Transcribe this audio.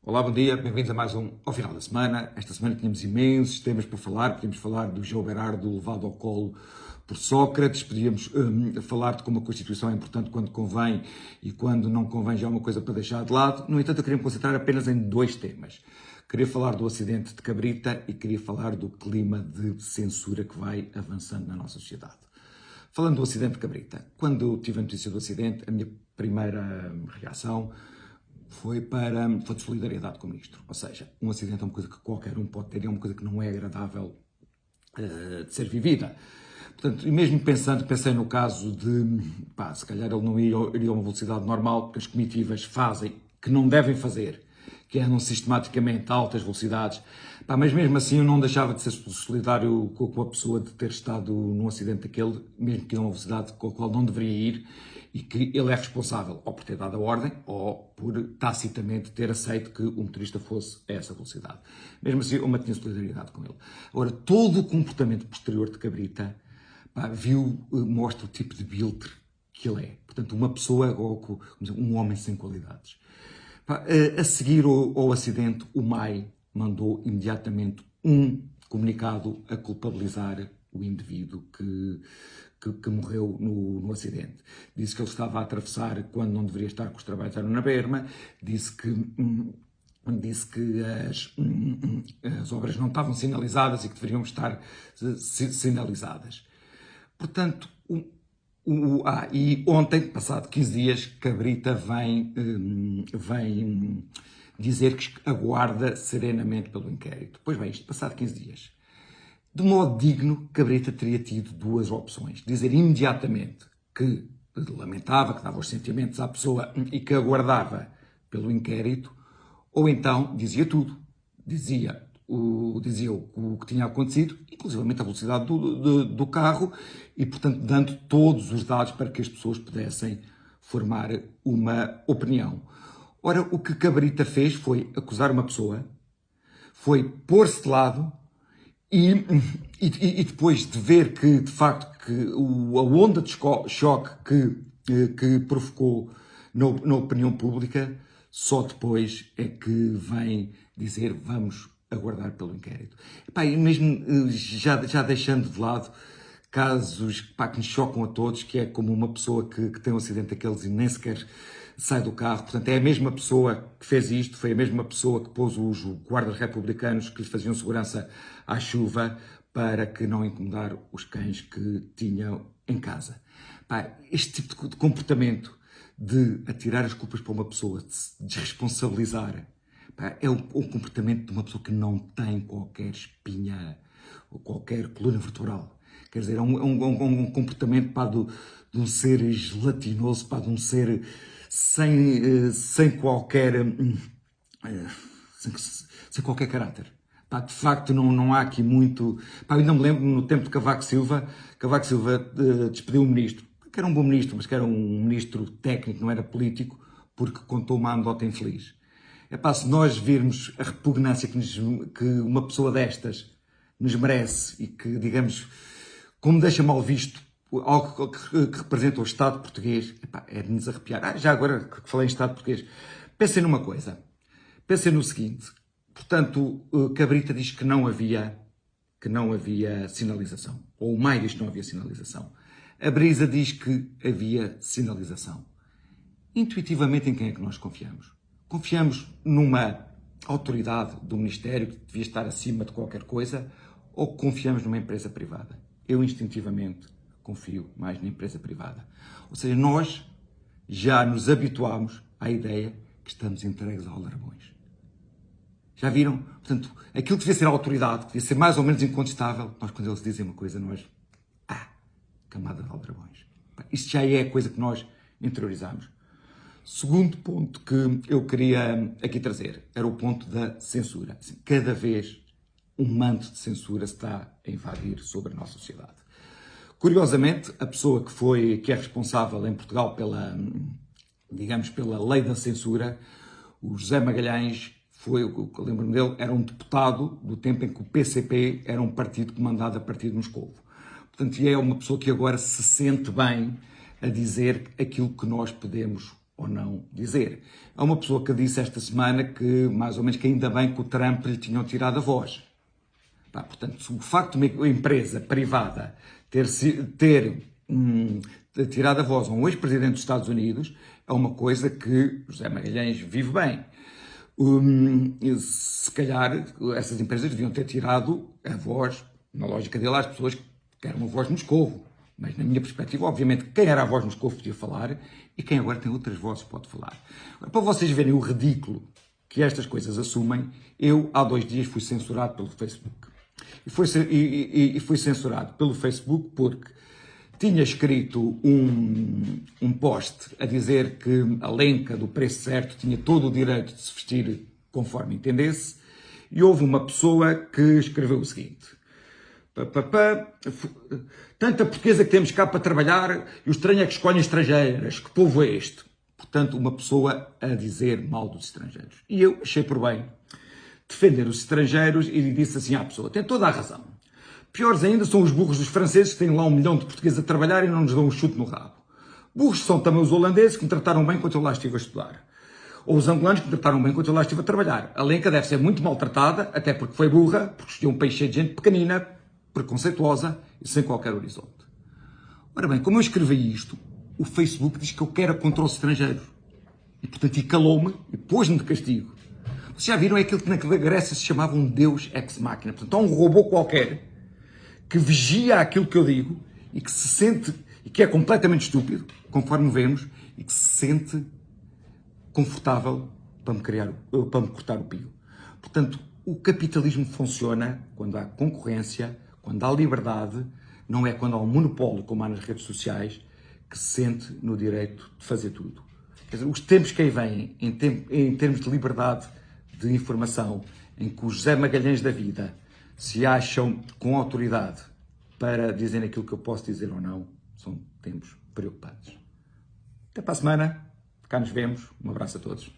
Olá, bom dia, bem-vindos a mais um Ao Final da Semana. Esta semana tínhamos imensos temas para falar. Podíamos falar do João Berardo levado ao colo por Sócrates, podíamos falar de como a Constituição é importante quando convém e quando não convém já é uma coisa para deixar de lado. No entanto, eu queria me concentrar apenas em dois temas. Queria falar do acidente de Cabrita e queria falar do clima de censura que vai avançando na nossa sociedade. Falando do acidente de Cabrita, quando eu tive a notícia do acidente, a minha primeira reação foi de solidariedade com o ministro. Ou seja, um acidente é uma coisa que qualquer um pode ter e é uma coisa que não é agradável de ser vivida. Portanto, e mesmo pensei no caso de, se calhar ele não iria a uma velocidade normal, que as comitivas fazem, que não devem fazer, que andam sistematicamente a altas velocidades, mas mesmo assim eu não deixava de ser solidário com a pessoa de ter estado num acidente daquele, mesmo que a uma velocidade com a qual não deveria ir, e que ele é responsável ou por ter dado a ordem ou por tacitamente ter aceito que o motorista fosse a essa velocidade. Mesmo assim, eu mantinha solidariedade com ele. Agora, todo o comportamento posterior de Cabrita mostra o tipo de biltre que ele é. Portanto, uma pessoa, ou um homem sem qualidades. A seguir ao acidente, o MAI mandou imediatamente um comunicado a culpabilizar o indivíduo que morreu no acidente. Disse que ele estava a atravessar quando não deveria estar, que os trabalhos eram na berma, disse que as obras não estavam sinalizadas e que deveriam estar sinalizadas. Portanto, e ontem, passado 15 dias, Cabrita vem dizer que aguarda serenamente pelo inquérito. Pois bem, isto passado 15 dias. De modo digno, Cabrita teria tido duas opções. Dizer imediatamente que lamentava, que dava os sentimentos à pessoa e que aguardava pelo inquérito, ou então dizia tudo. Dizia o que tinha acontecido, inclusivamente a velocidade do carro, e, portanto, dando todos os dados para que as pessoas pudessem formar uma opinião. Ora, o que Cabrita fez foi acusar uma pessoa, foi pôr-se de lado, e depois de ver que, de facto, que a onda de choque que provocou na opinião pública, só depois é que vem dizer vamos aguardar pelo inquérito. E mesmo já deixando de lado casos que nos chocam a todos, que é como uma pessoa que tem um acidente daqueles e nem sequer sai do carro. Portanto, é a mesma pessoa que fez isto, foi a mesma pessoa que pôs os guardas republicanos que lhes faziam segurança à chuva para que não incomodar os cães que tinham em casa. Este tipo de comportamento de atirar as culpas para uma pessoa, de se desresponsabilizar, é o comportamento de uma pessoa que não tem qualquer espinha ou qualquer coluna vertebral. Quer dizer, é um comportamento de um ser gelatinoso, de um ser sem qualquer caráter. De facto, não há aqui muito... Eu ainda me lembro, no tempo de Cavaco Silva despediu um ministro, que era um bom ministro, mas que era um ministro técnico, não era político, porque contou uma anedota infeliz. Se nós virmos a repugnância que uma pessoa destas nos merece e que, digamos, como deixa mal visto algo que representa o Estado português, é de nos arrepiar. Já agora que falei em Estado português, pensem numa coisa. Pensem no seguinte. Portanto, Cabrita diz que não havia sinalização. Ou o MAI diz que não havia sinalização. A Brisa diz que havia sinalização. Intuitivamente, em quem é que nós confiamos? Confiamos numa autoridade do Ministério que devia estar acima de qualquer coisa ou confiamos numa empresa privada? Eu, instintivamente, confio mais na empresa privada. Ou seja, nós já nos habituámos à ideia que estamos entregues a aldrabões. Já viram? Portanto, aquilo que devia ser a autoridade, que devia ser mais ou menos incontestável, nós, quando eles dizem uma coisa, nós... camada de aldrabões. Isto já é a coisa que nós interiorizamos. Segundo ponto que eu queria aqui trazer era o ponto da censura. Cada vez um manto de censura se está a invadir sobre a nossa sociedade. Curiosamente, a pessoa que é responsável em Portugal pela lei da censura, o José Magalhães, o que eu lembro-me dele, era um deputado do tempo em que o PCP era um partido comandado a partir de Moscovo. Portanto, é uma pessoa que agora se sente bem a dizer aquilo que nós podemos ou não dizer. Há uma pessoa que disse esta semana que, mais ou menos, que ainda bem que o Trump lhe tinham tirado a voz. Portanto, o facto de uma empresa privada ter tirado a voz a um ex-presidente dos Estados Unidos é uma coisa que José Magalhães vive bem. Se calhar essas empresas deviam ter tirado a voz, na lógica dele, às pessoas que eram a voz de Moscovo. Mas, na minha perspectiva, obviamente, quem era a voz de Moscovo podia falar e quem agora tem outras vozes pode falar. Agora, para vocês verem o ridículo que estas coisas assumem, eu, há 2 dias, fui censurado pelo Facebook. E fui censurado pelo Facebook porque tinha escrito um post a dizer que a Lenca, do Preço Certo, tinha todo o direito de se vestir conforme entendesse, e houve uma pessoa que escreveu o seguinte: tanta portuguesa que temos cá para trabalhar e o estranho é que escolhem estrangeiras, que povo é este? Portanto, uma pessoa a dizer mal dos estrangeiros. E eu achei por bem defender os estrangeiros e disse assim à pessoa: tem toda a razão. Piores ainda são os burros dos franceses que têm lá 1 milhão de portugueses a trabalhar e não nos dão um chute no rabo. Burros são também os holandeses que me trataram bem quando eu lá estive a estudar. Ou os angolanos que me trataram bem quando eu lá estive a trabalhar. A Lenca deve ser muito maltratada, até porque foi burra, porque escolheu um país cheio de gente pequenina, preconceituosa e sem qualquer horizonte. Ora bem, como eu escrevi isto, o Facebook diz que eu quero contra os estrangeiros. E, portanto, calou-me e pôs-me de castigo. Vocês já viram aquilo que na Grécia se chamava um deus ex-máquina. Portanto, há um robô qualquer que vigia aquilo que eu digo e que se sente, e que é completamente estúpido, conforme vemos, e que se sente confortável para me cortar o pio. Portanto, o capitalismo funciona quando há concorrência, quando há liberdade, não é quando há um monopólio, como há nas redes sociais, que se sente no direito de fazer tudo. Quer dizer, os tempos que aí vêm, em termos de liberdade de informação, em que os José Magalhães da vida se acham com autoridade para dizer aquilo que eu posso dizer ou não, são tempos preocupantes. Até para a semana, cá nos vemos, um abraço a todos.